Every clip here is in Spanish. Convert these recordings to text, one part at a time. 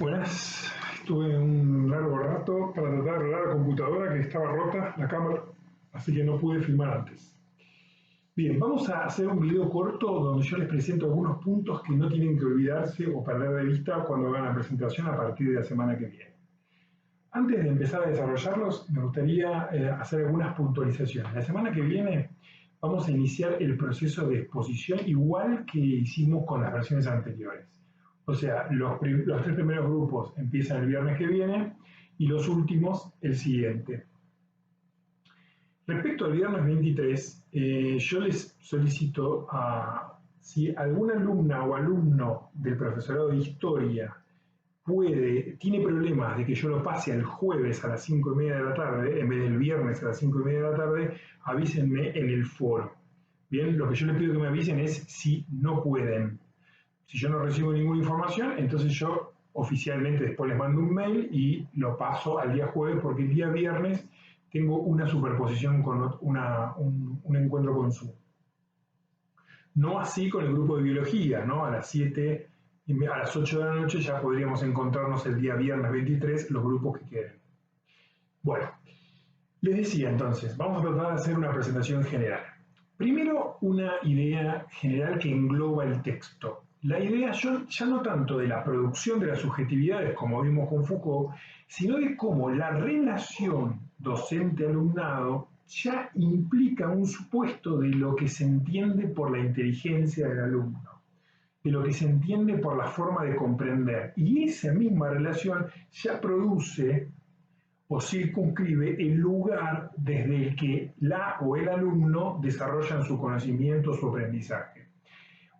Buenas, estuve un largo rato para tratar de arreglar la computadora que estaba rota, la cámara, así que no pude filmar antes. Bien, vamos a hacer un video corto donde yo les presento algunos puntos que no tienen que olvidarse o perder de vista cuando hagan la presentación a partir de la semana que viene. Antes de empezar a desarrollarlos, me gustaría hacer algunas puntualizaciones. La semana que viene vamos a iniciar el proceso de exposición igual que hicimos con las versiones anteriores. O sea, los tres primeros grupos empiezan el viernes que viene y los últimos el siguiente. Respecto al viernes 23, yo les solicito si alguna alumna o alumno del profesorado de historia tiene problemas de que yo lo pase el jueves a las 5:30 de la tarde, en vez del viernes a las 5:30 de la tarde, avísenme en el foro. Bien, lo que yo les pido que me avisen es si no pueden. Si yo no recibo ninguna información, entonces yo oficialmente después les mando un mail y lo paso al día jueves, porque el día viernes tengo una superposición con un encuentro con Zoom. No así con el grupo de biología, ¿no? A las 8 de la noche ya podríamos encontrarnos el día viernes 23 los grupos que queden. Bueno, les decía entonces, vamos a tratar de hacer una presentación general. Primero, una idea general que engloba el texto. La idea ya no tanto de la producción de las subjetividades, como vimos con Foucault, sino de cómo la relación docente-alumnado ya implica un supuesto de lo que se entiende por la inteligencia del alumno, de lo que se entiende por la forma de comprender. Y esa misma relación ya produce o circunscribe el lugar desde el que la o el alumno desarrollan su conocimiento, su aprendizaje.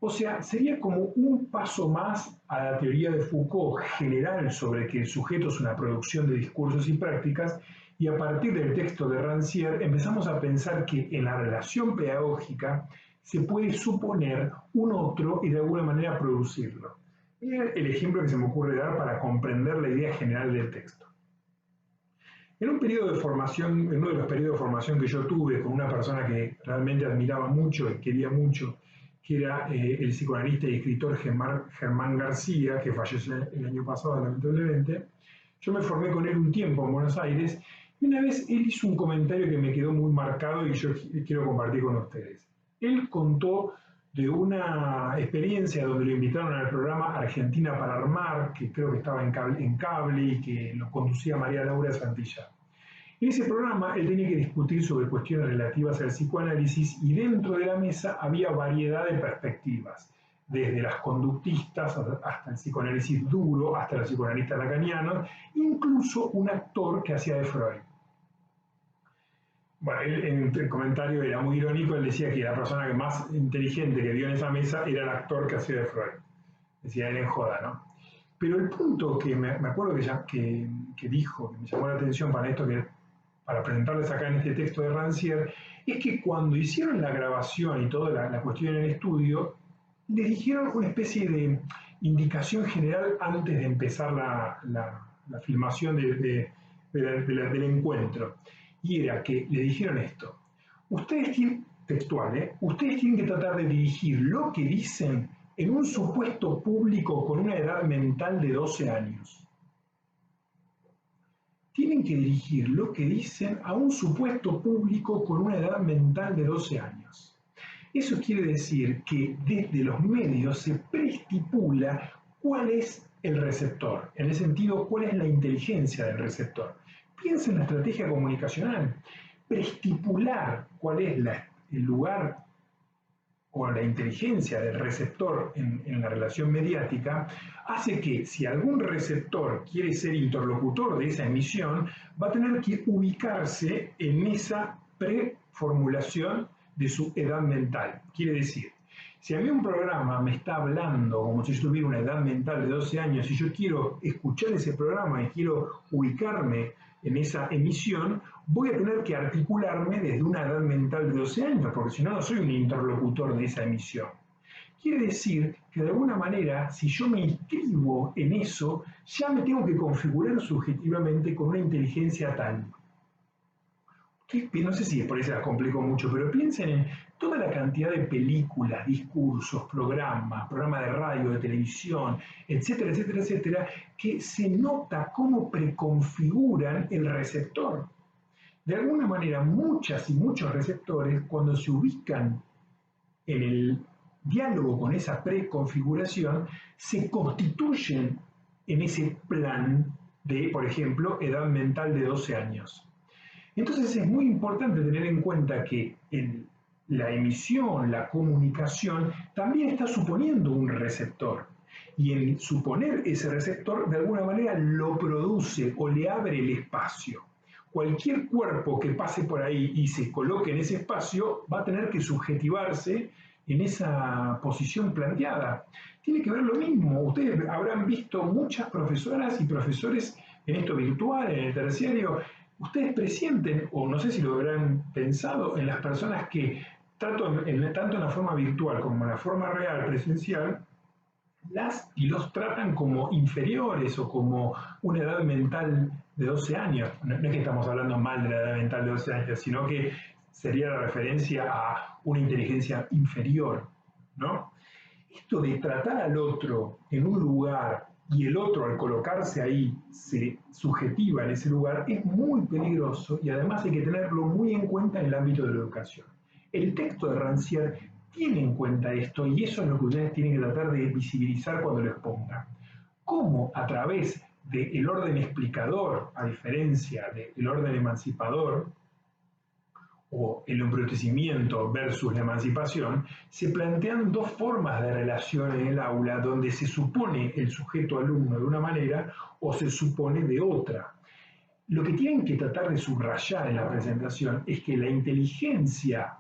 O sea, sería como un paso más a la teoría de Foucault general sobre que el sujeto es una producción de discursos y prácticas, y a partir del texto de Rancière empezamos a pensar que en la relación pedagógica se puede suponer un otro y de alguna manera producirlo. Es el ejemplo que se me ocurre dar para comprender la idea general del texto. En un periodo de formación, en uno de los periodos de formación que yo tuve con una persona que realmente admiraba mucho y quería mucho, que era el psicoanalista y escritor Germán García, que falleció el año pasado lamentablemente, yo me formé con él un tiempo en Buenos Aires, y una vez él hizo un comentario que me quedó muy marcado y yo quiero compartir con ustedes. Él contó de una experiencia donde lo invitaron al programa Argentina para Armar, que creo que estaba en cable y que lo conducía María Laura Santillán. En ese programa él tenía que discutir sobre cuestiones relativas al psicoanálisis y dentro de la mesa había variedad de perspectivas, desde las conductistas hasta el psicoanálisis duro, hasta los psicoanalistas lacanianos, incluso un actor que hacía de Freud. Bueno, él, en el comentario era muy irónico, él decía que la persona más inteligente que vio en esa mesa era el actor que hacía de Freud. Decía él en joda, ¿no? Pero el punto que me acuerdo que dijo, que me llamó la atención para esto, para presentarles acá en este texto de Rancière, es que cuando hicieron la grabación y toda la cuestión en el estudio, les dijeron una especie de indicación general antes de empezar la filmación del encuentro. Y era que le dijeron esto: ustedes tienen, textual, ustedes tienen que tratar de dirigir lo que dicen en un supuesto público con una edad mental de 12 años. Tienen que dirigir lo que dicen a un supuesto público con una edad mental de 12 años. Eso quiere decir que desde los medios se preestipula cuál es el receptor, en el sentido, cuál es la inteligencia del receptor. Piensa en la estrategia comunicacional. Preestipular cuál es el lugar o la inteligencia del receptor en la relación mediática hace que si algún receptor quiere ser interlocutor de esa emisión, va a tener que ubicarse en esa preformulación de su edad mental. Quiere decir, si a mí un programa me está hablando como si yo tuviera una edad mental de 12 años y yo quiero escuchar ese programa y quiero ubicarme en esa emisión, voy a tener que articularme desde una edad mental de 12 años, porque si no, no soy un interlocutor de esa emisión. Quiere decir que de alguna manera, si yo me inscribo en eso, ya me tengo que configurar subjetivamente con una inteligencia tal. No sé si por eso la complico mucho, pero piensen en toda la cantidad de películas, discursos, programas de radio, de televisión, etcétera, etcétera, etcétera, que se nota cómo preconfiguran el receptor. De alguna manera, muchas y muchos receptores, cuando se ubican en el diálogo con esa preconfiguración, se constituyen en ese plan de, por ejemplo, edad mental de 12 años. Entonces es muy importante tener en cuenta que en la emisión, la comunicación, también está suponiendo un receptor. Y en suponer ese receptor, de alguna manera lo produce o le abre el espacio. Cualquier cuerpo que pase por ahí y se coloque en ese espacio va a tener que subjetivarse en esa posición planteada. Tiene que ver lo mismo. Ustedes habrán visto muchas profesoras y profesores en esto virtual, en el terciario. Ustedes presienten, o no sé si lo habrán pensado, en las personas que, tanto en la forma virtual como en la forma real, presencial, las y los tratan como inferiores o como una edad mental de 12 años. No, no es que estamos hablando mal de la edad mental de 12 años, sino que sería la referencia a una inteligencia inferior, ¿no? Esto de tratar al otro en un lugar y el otro al colocarse ahí se subjetiva en ese lugar es muy peligroso y además hay que tenerlo muy en cuenta en el ámbito de la educación. El texto de Rancière tiene en cuenta esto y eso es lo que ustedes tienen que tratar de visibilizar cuando lo expongan. Cómo a través del orden explicador, a diferencia del orden emancipador, o el embrutecimiento versus la emancipación, se plantean dos formas de relación en el aula donde se supone el sujeto alumno de una manera o se supone de otra. Lo que tienen que tratar de subrayar en la presentación es que la inteligencia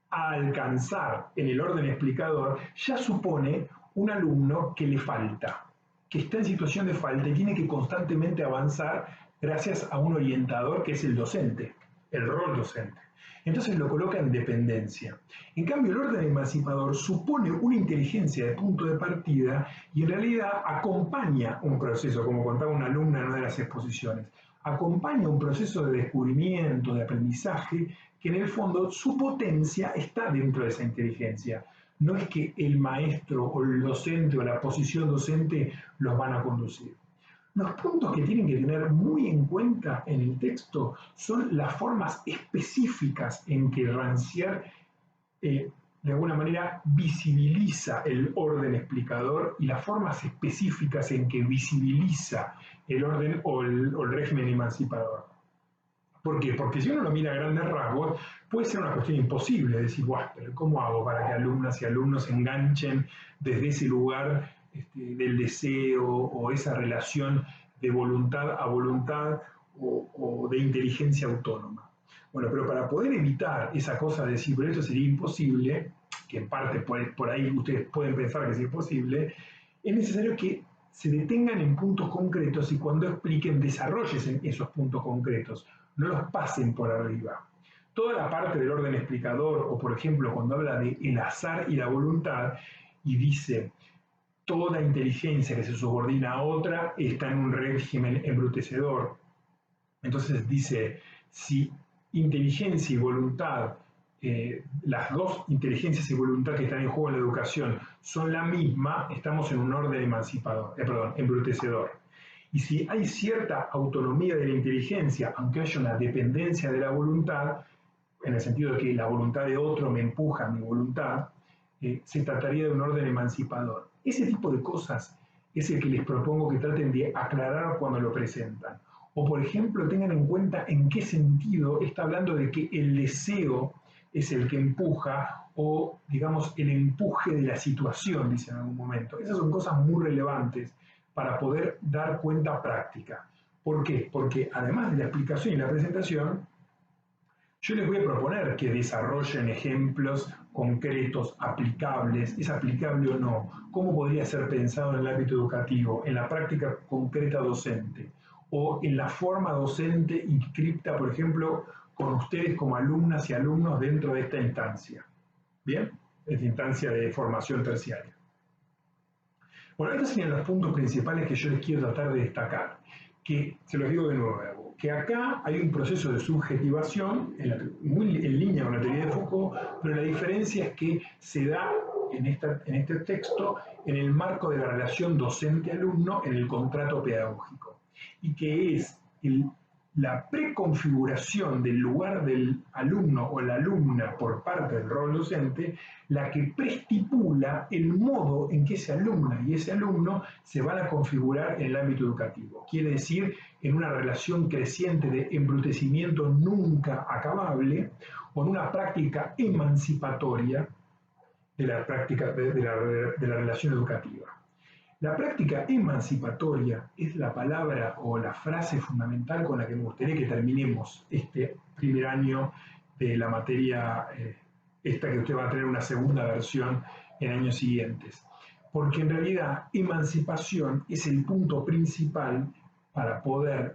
a alcanzar en el orden explicador ya supone un alumno que le falta, que está en situación de falta y tiene que constantemente avanzar gracias a un orientador que es el docente, el rol docente. Entonces lo coloca en dependencia. En cambio, el orden emancipador supone una inteligencia de punto de partida y en realidad acompaña un proceso, como contaba una alumna en una de las exposiciones, acompaña un proceso de descubrimiento, de aprendizaje, que en el fondo su potencia está dentro de esa inteligencia. No es que el maestro o el docente o la posición docente los van a conducir. Los puntos que tienen que tener muy en cuenta en el texto son las formas específicas en que Rancière de alguna manera visibiliza el orden explicador y las formas específicas en que visibiliza el orden o el régimen emancipador. ¿Por qué? Porque si uno lo mira a grandes rasgos, puede ser una cuestión imposible decir, guau, pero ¿cómo hago para que alumnas y alumnos se enganchen desde ese lugar del deseo o esa relación de voluntad a voluntad o de inteligencia autónoma? Bueno, pero para poder evitar esa cosa de decir, pero esto sería imposible, que en parte por ahí ustedes pueden pensar que es imposible, es necesario que se detengan en puntos concretos y cuando expliquen desarrollen esos puntos concretos, no los pasen por arriba. Toda la parte del orden explicador, o por ejemplo cuando habla de el azar y la voluntad, y dice, toda inteligencia que se subordina a otra está en un régimen embrutecedor. Entonces dice, si inteligencia y voluntad, las dos inteligencias y voluntad que están en juego en la educación son la misma, estamos en un orden embrutecedor. Y si hay cierta autonomía de la inteligencia, aunque haya una dependencia de la voluntad, en el sentido de que la voluntad de otro me empuja a mi voluntad, se trataría de un orden emancipador. Ese tipo de cosas es el que les propongo que traten de aclarar cuando lo presentan. O, por ejemplo, tengan en cuenta en qué sentido está hablando de que el deseo es el que empuja o, digamos, el empuje de la situación, dice en algún momento. Esas son cosas muy relevantes para poder dar cuenta práctica. ¿Por qué? Porque además de la explicación y la presentación, yo les voy a proponer que desarrollen ejemplos concretos, aplicables, es aplicable o no, cómo podría ser pensado en el ámbito educativo, en la práctica concreta docente, o en la forma docente inscripta, por ejemplo, con ustedes como alumnas y alumnos dentro de esta instancia. ¿Bien? Esta instancia de formación terciaria. Bueno, estos serían los puntos principales que yo les quiero tratar de destacar. que, se los digo de nuevo, que acá hay un proceso de subjetivación muy en línea con la teoría de Foucault, pero la diferencia es que se da en este texto en el marco de la relación docente-alumno en el contrato pedagógico, y que es la preconfiguración del lugar del alumno o la alumna por parte del rol docente la que preestipula el modo en que esa alumna y ese alumno se van a configurar en el ámbito educativo. Quiere decir, en una relación creciente de embrutecimiento nunca acabable o en una práctica emancipatoria de la relación educativa. La práctica emancipatoria es la palabra o la frase fundamental con la que me gustaría que terminemos este primer año de la materia, esta que usted va a tener una segunda versión en años siguientes. Porque en realidad emancipación es el punto principal para poder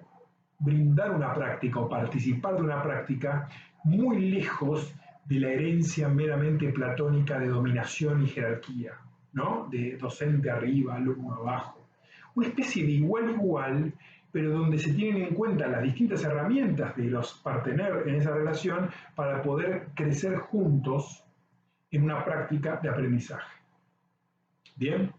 brindar una práctica o participar de una práctica muy lejos de la herencia meramente platónica de dominación y jerarquía, ¿no? De docente arriba, alumno abajo. Una especie de igual, pero donde se tienen en cuenta las distintas herramientas de los partener en esa relación para poder crecer juntos en una práctica de aprendizaje. Bien,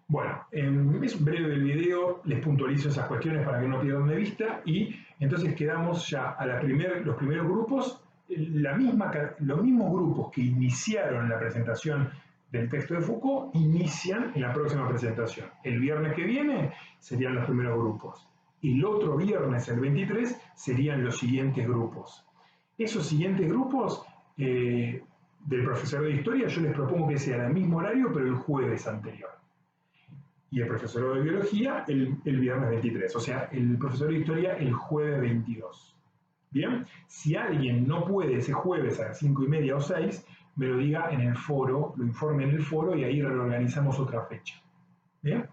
bueno, es breve el video, les puntualizo esas cuestiones para que no pierdan de vista y entonces quedamos ya a los primeros grupos, los mismos grupos que iniciaron la presentación del texto de Foucault inician en la próxima presentación. El viernes que viene serían los primeros grupos. Y el otro viernes, el 23, serían los siguientes grupos. Esos siguientes grupos del profesor de historia yo les propongo que sea al mismo horario, pero el jueves anterior. Y el profesor de biología el viernes 23. O sea, el profesor de historia el jueves 22. Bien, si alguien no puede ese jueves a las 5:30 o 6, me lo diga en el foro, lo informe en el foro y ahí reorganizamos otra fecha. Bien,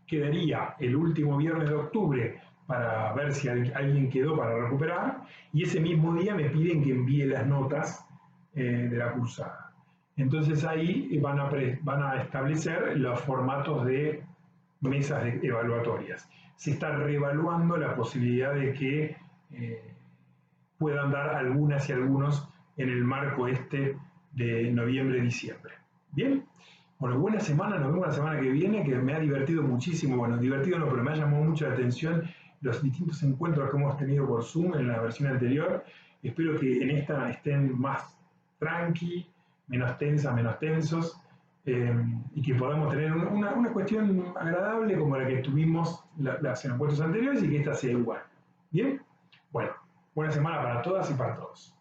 quedaría el último viernes de octubre para ver si alguien quedó para recuperar y ese mismo día me piden que envíe las notas de la cursada. Entonces ahí van a establecer los formatos de mesas evaluatorias. Se está reevaluando la posibilidad de que puedan dar algunas y algunos en el marco de noviembre-diciembre. ¿Bien? Bueno, buena semana, nos vemos la semana que viene, que me ha divertido muchísimo. Bueno, divertido no, pero me ha llamado mucho la atención los distintos encuentros que hemos tenido por Zoom en la versión anterior. Espero que en esta estén más tranqui, menos tensa, menos tensos, y que podamos tener una cuestión agradable como la que tuvimos las encuentros anteriores y que esta sea igual. ¿Bien? Bueno, buena semana para todas y para todos.